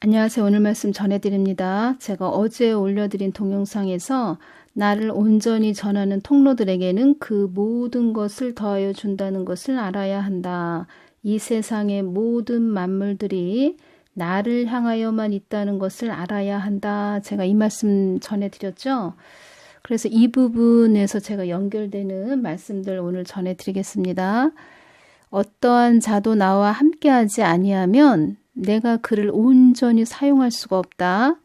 안녕하세요. 오늘 말씀 전해드립니다. 제가 어제 올려드린 동영상에서 나를 온전히 전하는 통로들에게는 그 모든 것을 더하여 준다는 것을 알아야 한다. 이 세상의 모든 만물들이 나를 향하여만 있다는 것을 알아야 한다. 제가 이 말씀 전해드렸죠. 그래서 이 부분에서 제가 연결되는 말씀들 오늘 전해드리겠습니다. 어떠한 자도 나와 함께하지 아니하면 내가 그를 온전히 사용할 수가 없다.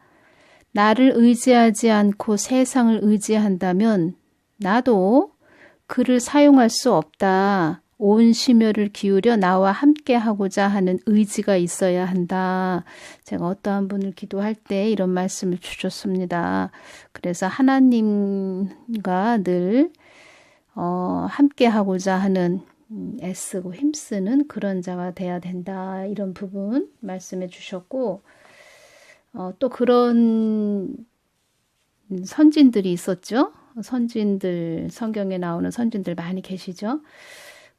나를 의지하지 않고 세상을 의지한다면 나도 그를 사용할 수 없다. 온 심혈을 기울여 나와 함께 하고자 하는 의지가 있어야 한다. 제가 어떠한 분을 기도할 때 이런 말씀을 주셨습니다. 그래서 하나님과 늘 함께 하고자 하는 애쓰고 힘쓰는 그런 자가 돼야 된다. 이런 부분 말씀해 주셨고 또 그런 선진들이 있었죠. 선진들, 성경에 나오는 선진들 많이 계시죠.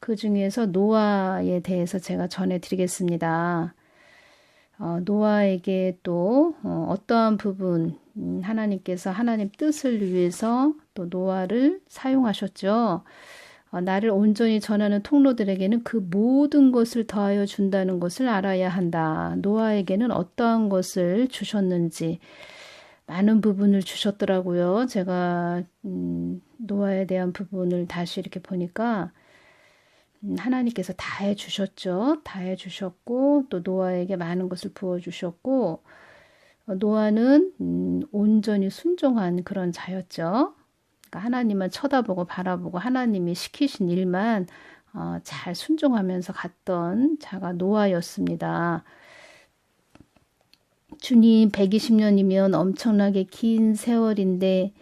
그 중에서 노아에 대해서 제가 전해드리겠습니다. 노아에게 또 어떠한 부분 하나님께서 하나님 뜻을 위해서 또 노아를 사용하셨죠. 나를 온전히 전하는 통로들에게는 그 모든 것을 더하여 준다는 것을 알아야 한다. 노아에게는 어떠한 것을 주셨는지 많은 부분을 주셨더라고요. 제가 노아에 대한 부분을 다시 이렇게 보니까 하나님께서 다 해주셨죠. 다 해주셨고 또 노아에게 많은 것을 부어주셨고 노아는 온전히 순종한 그런 자였죠. 하나님만 쳐다보고 바라보고 하나님이 시키신 일만 잘 순종하면서 갔던 자가 노아였습니다. 주님 120년이면 엄청나게 긴 세월인데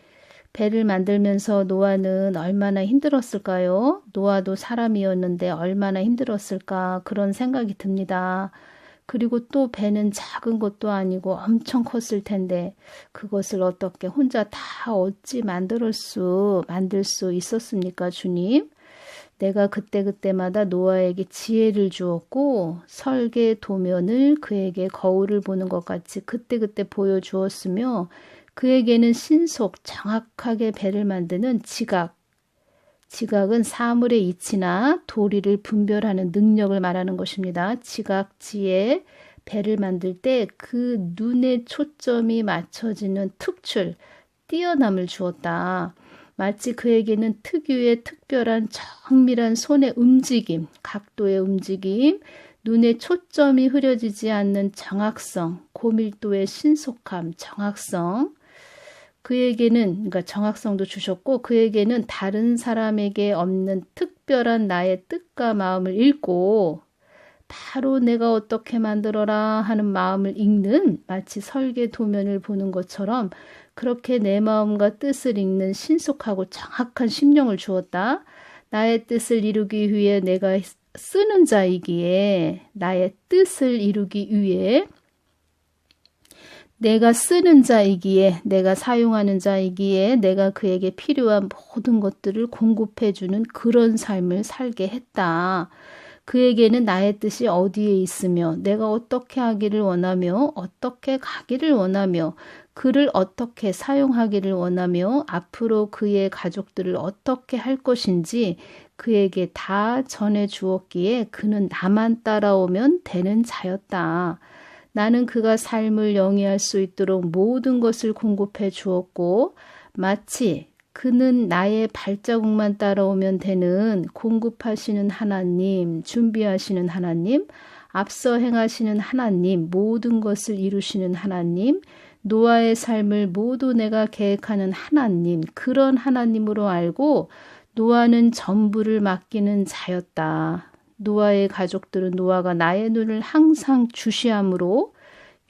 배를 만들면서 노아는 얼마나 힘들었을까요? 노아도 사람이었는데 얼마나 힘들었을까 그런 생각이 듭니다. 그리고 또 배는 작은 것도 아니고 엄청 컸을 텐데 그것을 어떻게 혼자 다 어찌 만들 수 있었습니까, 주님? 내가 그때그때마다 노아에게 지혜를 주었고 설계 도면을 그에게 거울을 보는 것 같이 그때그때 보여주었으며 그에게는 신속 정확하게 배를 만드는 지각은 사물의 이치나 도리를 분별하는 능력을 말하는 것입니다. 지각, 지혜, 배를 만들 때 그 눈의 초점이 맞춰지는 특출, 뛰어남을 주었다. 마치 그에게는 특유의 특별한 정밀한 손의 움직임, 각도의 움직임, 눈의 초점이 흐려지지 않는 정확성, 고밀도의 신속함, 정확성, 그러니까 정확성도 주셨고 그에게는 다른 사람에게 없는 특별한 나의 뜻과 마음을 읽고 바로 내가 어떻게 만들어라 하는 마음을 읽는 마치 설계 도면을 보는 것처럼 그렇게 내 마음과 뜻을 읽는 신속하고 정확한 심령을 주었다. 나의 뜻을 이루기 위해 내가 쓰는 자이기에 나의 뜻을 이루기 위해 내가 쓰는 자이기에 내가 사용하는 자이기에 내가 그에게 필요한 모든 것들을 공급해주는 그런 삶을 살게 했다. 그에게는 나의 뜻이 어디에 있으며 내가 어떻게 하기를 원하며 어떻게 가기를 원하며 그를 어떻게 사용하기를 원하며 앞으로 그의 가족들을 어떻게 할 것인지 그에게 다 전해 주었기에 그는 나만 따라오면 되는 자였다. 나는 그가 삶을 영위할 수 있도록 모든 것을 공급해 주었고 마치 그는 나의 발자국만 따라오면 되는 공급하시는 하나님, 준비하시는 하나님, 앞서 행하시는 하나님, 모든 것을 이루시는 하나님, 노아의 삶을 모두 내가 계획하는 하나님, 그런 하나님으로 알고 노아는 전부를 맡기는 자였다. 노아의 가족들은 노아가 나의 눈을 항상 주시함으로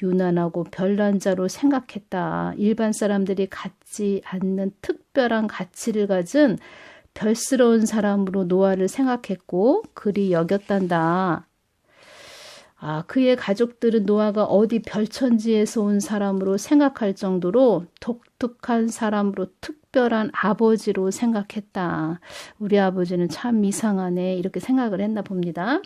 유난하고 별난 자로 생각했다. 일반 사람들이 갖지 않는 특별한 가치를 가진 별스러운 사람으로 노아를 생각했고 그리 여겼단다. 그의 가족들은 노아가 어디 별천지에서 온 사람으로 생각할 정도로 독특한 사람으로 특별한 아버지로 생각했다. 우리 아버지는 참 이상하네 이렇게 생각을 했나 봅니다.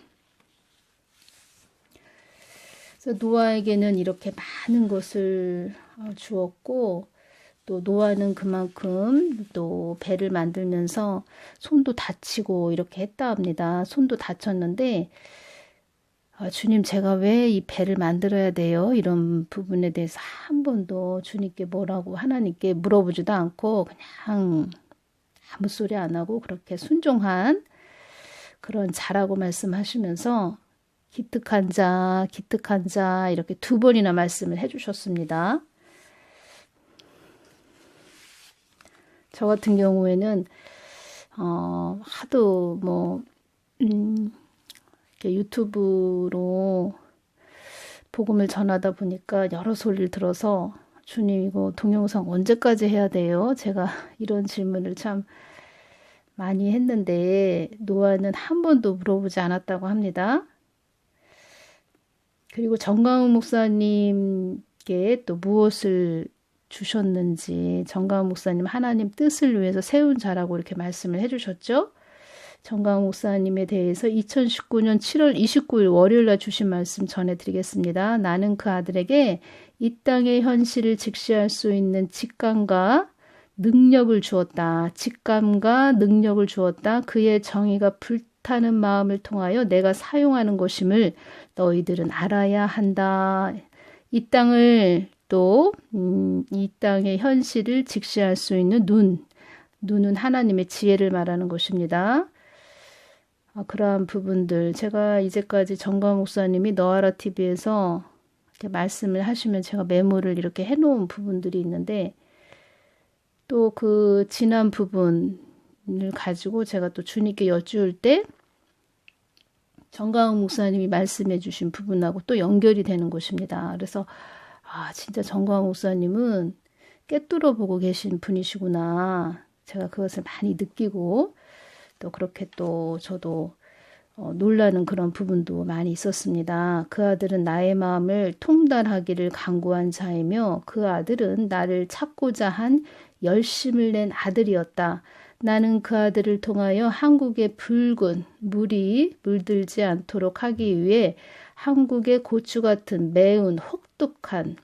그래서 노아에게는 이렇게 많은 것을 주었고, 또 노아는 그만큼 또 배를 만들면서 손도 다치고 이렇게 했다 합니다. 손도 다쳤는데 주님, 제가 왜 이 배를 만들어야 돼요? 이런 부분에 대해서 한 번도 주님께 뭐라고 하나님께 물어보지도 않고 그냥 아무 소리 안 하고 그렇게 순종한 그런 자라고 말씀하시면서 기특한 자, 기특한 자 이렇게 2번이나 말씀을 해주셨습니다. 저 같은 경우에는 하도 뭐 이렇게 유튜브로 복음을 전하다 보니까 여러 소리를 들어서 주님 이거 동영상 언제까지 해야 돼요? 제가 이런 질문을 참 많이 했는데 노아는 한 번도 물어보지 않았다고 합니다. 그리고 정강훈 목사님께 또 무엇을 주셨는지 정강훈 목사님 하나님 뜻을 위해서 세운 자라고 이렇게 말씀을 해주셨죠. 정강훈 목사님에 대해서 2019년 7월 29일 월요일날 주신 말씀 전해드리겠습니다. 나는 그 아들에게 이 땅의 현실을 직시할 수 있는 직감과 능력을 주었다. 직감과 능력을 주었다. 그의 정의가 불타는 마음을 통하여 내가 사용하는 것임을 너희들은 알아야 한다. 이 땅을 또 이 땅의 현실을 직시할 수 있는 눈은 하나님의 지혜를 말하는 것입니다. 그러한 부분들 제가 이제까지 정강 목사님이 너아라 TV에서 이렇게 말씀을 하시면 제가 메모를 이렇게 해놓은 부분들이 있는데 또 그 지난 부분을 가지고 제가 또 주님께 여쭈을 때 정강 목사님이 말씀해 주신 부분하고 또 연결이 되는 것입니다. 그래서 진짜 정강 목사님은 꿰뚫어 보고 계신 분이시구나. 제가 그것을 많이 느끼고 또 그렇게 또 저도 놀라는 그런 부분도 많이 있었습니다. 그 아들은 나의 마음을 통달하기를 간구한 자이며 그 아들은 나를 찾고자 한 열심을 낸 아들이었다. 나는 그 아들을 통하여 한국의 붉은 물이 물들지 않도록 하기 위해 한국의 고추 같은 매운 혹독한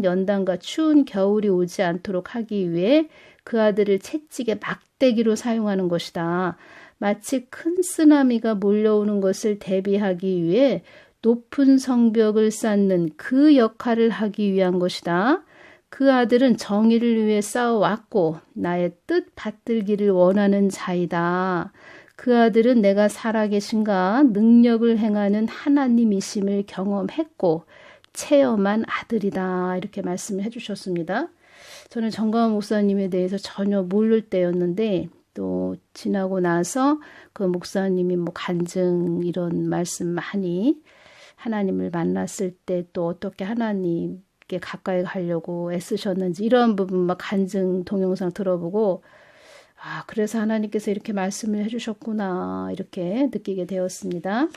연단과 추운 겨울이 오지 않도록 하기 위해 그 아들을 채찍의 막대기로 사용하는 것이다. 마치 큰 쓰나미가 몰려오는 것을 대비하기 위해 높은 성벽을 쌓는 그 역할을 하기 위한 것이다. 그 아들은 정의를 위해 싸워왔고 나의 뜻 받들기를 원하는 자이다. 그 아들은 내가 살아계신가 능력을 행하는 하나님이심을 경험했고 체험한 아들이다. 이렇게 말씀을 해주셨습니다. 저는 정가은 목사님에 대해서 전혀 모를 때였는데 또 지나고 나서 그 목사님이 뭐 간증 이런 말씀 많이 하나님을 만났을 때 또 어떻게 하나님께 가까이 가려고 애쓰셨는지 이런 부분 막 간증 동영상 들어보고 그래서 하나님께서 이렇게 말씀을 해주셨구나 이렇게 느끼게 되었습니다.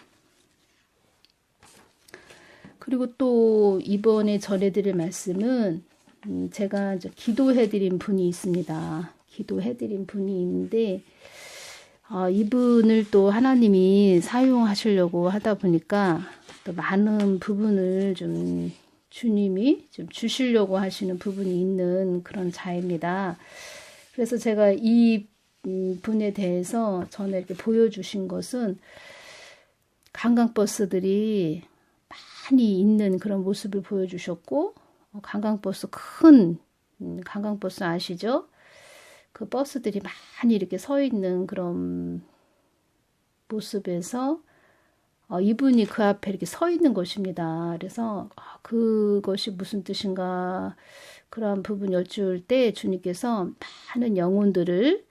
그리고 또 이번에 전해드릴 말씀은 제가 이제 기도해드린 분이 있습니다. 기도해드린 분이 있는데 이분을 또 하나님이 사용하시려고 하다 보니까 또 많은 부분을 좀 주님이 좀 주시려고 하시는 부분이 있는 그런 자입니다. 그래서 제가 이 분에 대해서 전에 이렇게 보여주신 것은 관광버스들이 많이 있는 그런 모습을 보여주셨고 관광버스 큰 관광버스 아시죠? 그 버스들이 많이 이렇게 서 있는 그런 모습에서 이분이 그 앞에 이렇게 서 있는 것입니다. 그래서 그것이 무슨 뜻인가 그런 부분 여쭈을 때 주님께서 많은 영혼들을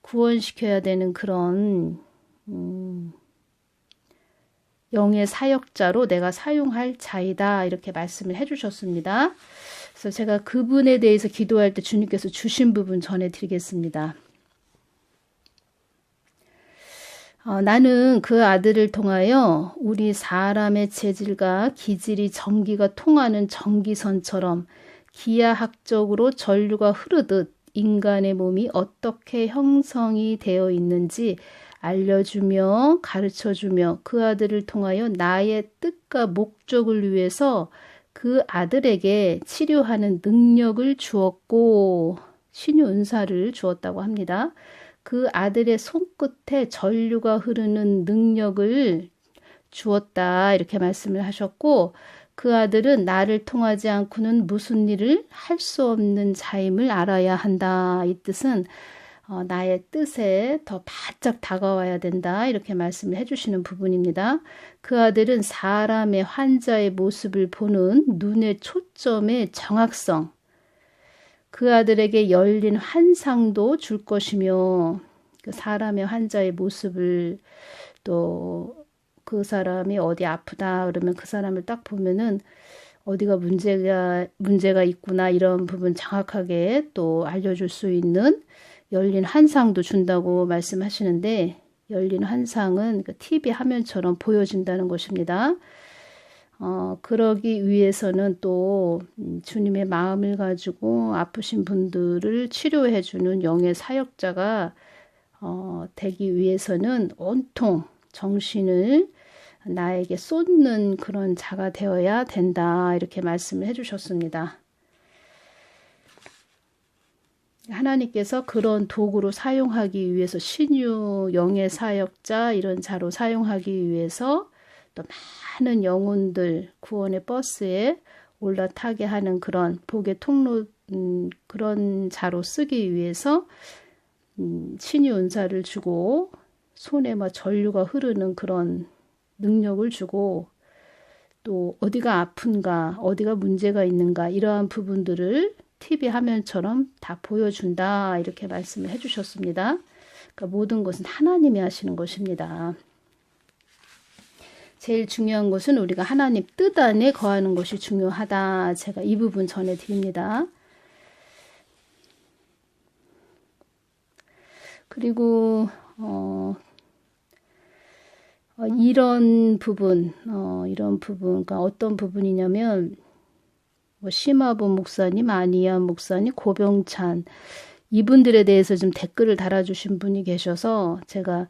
구원시켜야 되는 그런 영의 사역자로 내가 사용할 자이다 이렇게 말씀을 해주셨습니다. 그래서 제가 그분에 대해서 기도할 때 주님께서 주신 부분 전해드리겠습니다. 나는 그 아들을 통하여 우리 사람의 재질과 기질이 전기가 통하는 전기선처럼 기하학적으로 전류가 흐르듯 인간의 몸이 어떻게 형성이 되어 있는지 알려주며 가르쳐주며 그 아들을 통하여 나의 뜻과 목적을 위해서 그 아들에게 치료하는 능력을 주었고 신유 은사를 주었다고 합니다. 그 아들의 손끝에 전류가 흐르는 능력을 주었다 이렇게 말씀을 하셨고 그 아들은 나를 통하지 않고는 무슨 일을 할 수 없는 자임을 알아야 한다. 이 뜻은 나의 뜻에 더 바짝 다가와야 된다. 이렇게 말씀을 해주시는 부분입니다. 그 아들은 사람의 환자의 모습을 보는 눈의 초점의 정확성, 그 아들에게 열린 환상도 줄 것이며 그 사람의 환자의 모습을 또 그 사람이 어디 아프다 그러면 그 사람을 딱 보면은 어디가 문제가 있구나 이런 부분 정확하게 또 알려줄 수 있는 열린 환상도 준다고 말씀하시는데 열린 환상은 그 TV 화면처럼 보여진다는 것입니다. 그러기 위해서는 또 주님의 마음을 가지고 아프신 분들을 치료해주는 영의 사역자가 되기 위해서는 온통 정신을 나에게 쏟는 그런 자가 되어야 된다 이렇게 말씀을 해주셨습니다. 하나님께서 그런 도구로 사용하기 위해서 신유 영의 사역자 이런 자로 사용하기 위해서 또 많은 영혼들 구원의 버스에 올라타게 하는 그런 복의 통로 그런 자로 쓰기 위해서 신유 은사를 주고 손에 막 전류가 흐르는 그런 능력을 주고 또 어디가 아픈가 어디가 문제가 있는가 이러한 부분들을 TV 화면처럼 다 보여준다 이렇게 말씀을 해주셨습니다. 그러니까 모든 것은 하나님이 하시는 것입니다. 제일 중요한 것은 우리가 하나님 뜻 안에 거하는 것이 중요하다. 제가 이 부분 전해드립니다. 그리고 이런 부분, 그러니까 어떤 부분이냐면 뭐 심화보 목사님, 안희연 목사님, 고병찬 이분들에 대해서 좀 댓글을 달아주신 분이 계셔서 제가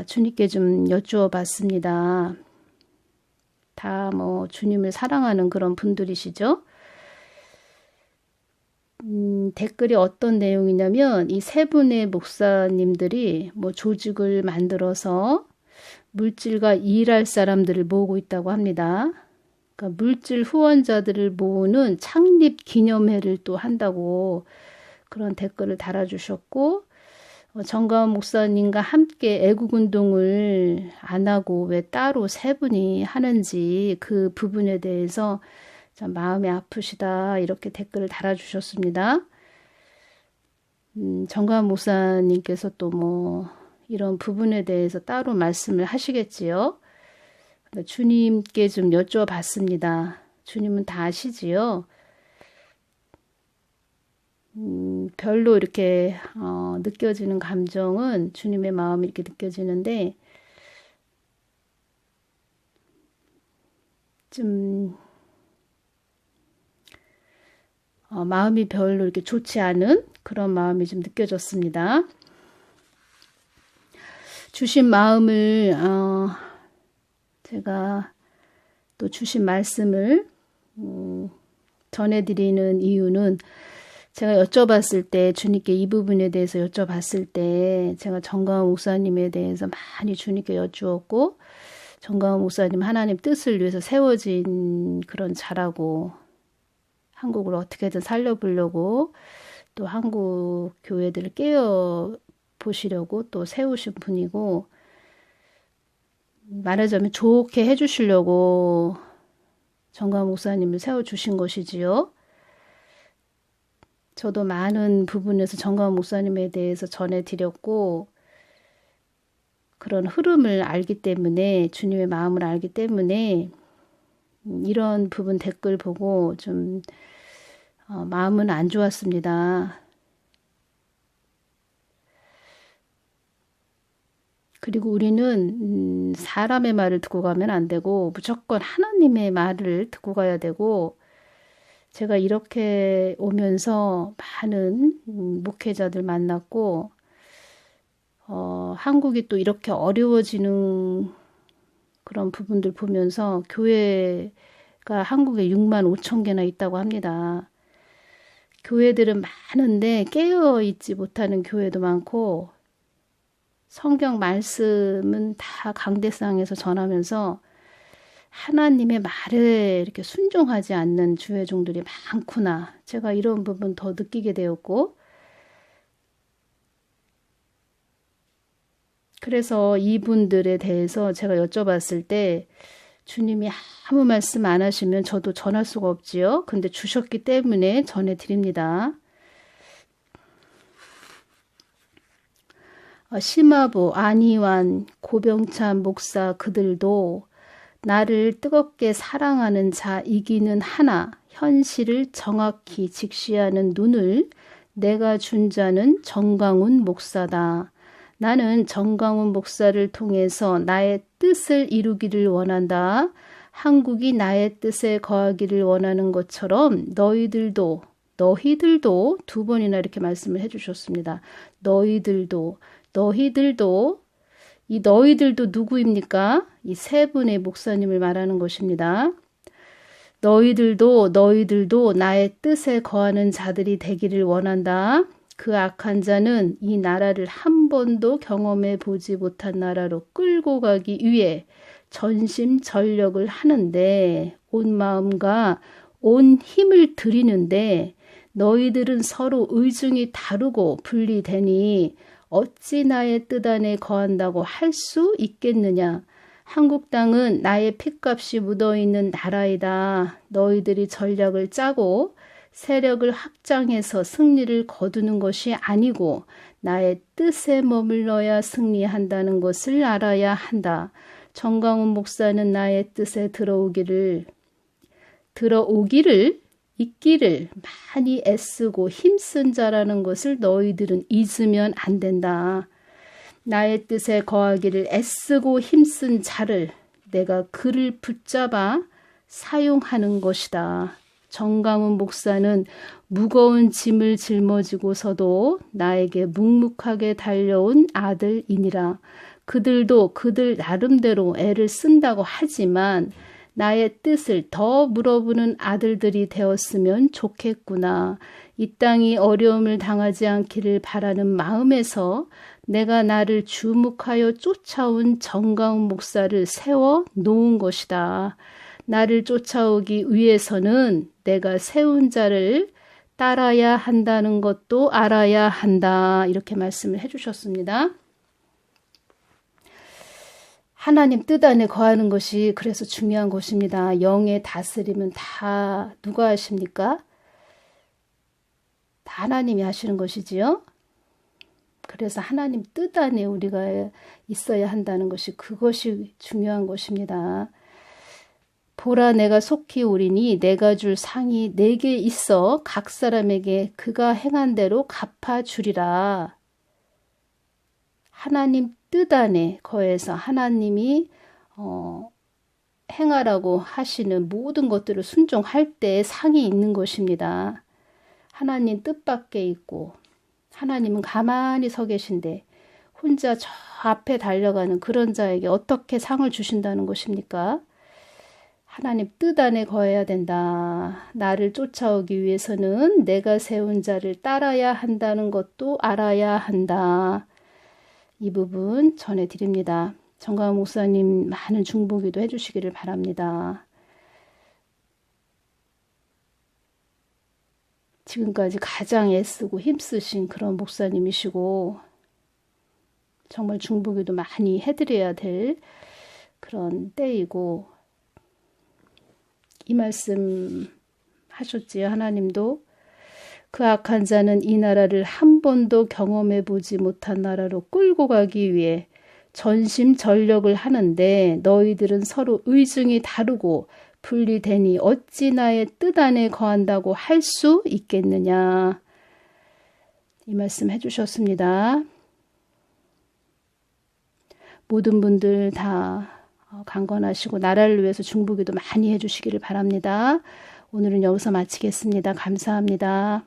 주님께 좀 여쭈어 봤습니다. 다 뭐 주님을 사랑하는 그런 분들이시죠. 댓글이 어떤 내용이냐면 이 세 분의 목사님들이 뭐 조직을 만들어서 물질과 일할 사람들을 모으고 있다고 합니다. 그러니까 물질 후원자들을 모으는 창립 기념회를 또 한다고 그런 댓글을 달아주셨고 정가원 목사님과 함께 애국운동을 안 하고 왜 따로 세 분이 하는지 그 부분에 대해서 참 마음이 아프시다 이렇게 댓글을 달아주셨습니다. 정가원 목사님께서 또 뭐 이런 부분에 대해서 따로 말씀을 하시겠지요. 주님께 좀 여쭈어봤습니다. 주님은 다 아시지요. 별로 이렇게 느껴지는 감정은 주님의 마음이 이렇게 느껴지는데 좀 마음이 별로 이렇게 좋지 않은 그런 마음이 좀 느껴졌습니다. 주신 마음을 제가 또 주신 말씀을 전해드리는 이유는 제가 여쭤봤을 때 주님께 이 부분에 대해서 여쭤봤을 때 제가 정가원 목사님에 대해서 많이 주님께 여쭈었고 정가원 목사님 하나님 뜻을 위해서 세워진 그런 자라고 한국을 어떻게든 살려보려고 또 한국 교회들을 깨워 보시려고 또 세우신 분이고 말하자면 좋게 해주시려고 정가원 목사님을 세워주신 것이지요. 저도 많은 부분에서 정가원 목사님에 대해서 전해드렸고 그런 흐름을 알기 때문에 주님의 마음을 알기 때문에 이런 부분 댓글 보고 좀 마음은 안 좋았습니다. 그리고 우리는 사람의 말을 듣고 가면 안 되고 무조건 하나님의 말을 듣고 가야 되고 제가 이렇게 오면서 많은 목회자들 만났고 한국이 또 이렇게 어려워지는 그런 부분들 보면서 교회가 한국에 6만 5천 개나 있다고 합니다. 교회들은 많은데 깨어 있지 못하는 교회도 많고 성경 말씀은 다 강대상에서 전하면서 하나님의 말에 이렇게 순종하지 않는 주회종들이 많구나. 제가 이런 부분 더 느끼게 되었고, 그래서 이분들에 대해서 제가 여쭤봤을 때 주님이 아무 말씀 안 하시면 저도 전할 수가 없지요. 근데 주셨기 때문에 전해드립니다. 심화부, 안희환, 고병찬 목사 그들도 나를 뜨겁게 사랑하는 자이기는 하나 현실을 정확히 직시하는 눈을 내가 준 자는 정강훈 목사다. 나는 정강훈 목사를 통해서 나의 뜻을 이루기를 원한다. 한국이 나의 뜻에 거하기를 원하는 것처럼 너희들도 두 번이나 이렇게 말씀을 해주셨습니다. 너희들도 이 너희들도 누구입니까? 이 세 분의 목사님을 말하는 것입니다. 너희들도 나의 뜻에 거하는 자들이 되기를 원한다. 그 악한 자는 이 나라를 한 번도 경험해 보지 못한 나라로 끌고 가기 위해 전심전력을 하는데 온 마음과 온 힘을 들이는데 너희들은 서로 의중이 다르고 분리되니 어찌 나의 뜻 안에 거한다고 할 수 있겠느냐. 한국 땅은 나의 핏값이 묻어있는 나라이다. 너희들이 전략을 짜고 세력을 확장해서 승리를 거두는 것이 아니고 나의 뜻에 머물러야 승리한다는 것을 알아야 한다. 정강훈 목사는 나의 뜻에 있기를 많이 애쓰고 힘쓴 자라는 것을 너희들은 잊으면 안 된다. 나의 뜻에 거하기를 애쓰고 힘쓴 자를 내가 그를 붙잡아 사용하는 것이다. 정강훈 목사는 무거운 짐을 짊어지고서도 나에게 묵묵하게 달려온 아들이니라. 그들도 그들 나름대로 애를 쓴다고 하지만 나의 뜻을 더 물어보는 아들들이 되었으면 좋겠구나. 이 땅이 어려움을 당하지 않기를 바라는 마음에서 내가 나를 주목하여 쫓아온 정강훈 목사를 세워 놓은 것이다. 나를 쫓아오기 위해서는 내가 세운 자를 따라야 한다는 것도 알아야 한다. 이렇게 말씀을 해주셨습니다. 하나님 뜻 안에 거하는 것이 그래서 중요한 것입니다. 영의 다스림은 다 누가 하십니까? 다 하나님이 하시는 것이지요. 그래서 하나님 뜻 안에 우리가 있어야 한다는 것이 그것이 중요한 것입니다. 보라 내가 속히 오리니 내가 줄 상이 내게 있어 각 사람에게 그가 행한 대로 갚아주리라. 하나님 뜻 안에 거해서 하나님이 행하라고 하시는 모든 것들을 순종할 때 상이 있는 것입니다. 하나님 뜻밖에 있고 하나님은 가만히 서 계신데 혼자 저 앞에 달려가는 그런 자에게 어떻게 상을 주신다는 것입니까? 하나님 뜻 안에 거해야 된다. 나를 쫓아오기 위해서는 내가 세운 자를 따라야 한다는 것도 알아야 한다. 이 부분 전해드립니다. 정강훈 목사님 많은 중보기도 해주시기를 바랍니다. 지금까지 가장 애쓰고 힘쓰신 그런 목사님이시고 정말 중보기도 많이 해드려야 될 그런 때이고 이 말씀 하셨지요. 하나님도 그 악한 자는 이 나라를 한 번도 경험해 보지 못한 나라로 끌고 가기 위해 전심전력을 하는데 너희들은 서로 의중이 다르고 분리되니 어찌 나의 뜻 안에 거한다고 할 수 있겠느냐. 이 말씀 해주셨습니다. 모든 분들 다 강건하시고 나라를 위해서 중보기도 많이 해주시기를 바랍니다. 오늘은 여기서 마치겠습니다. 감사합니다.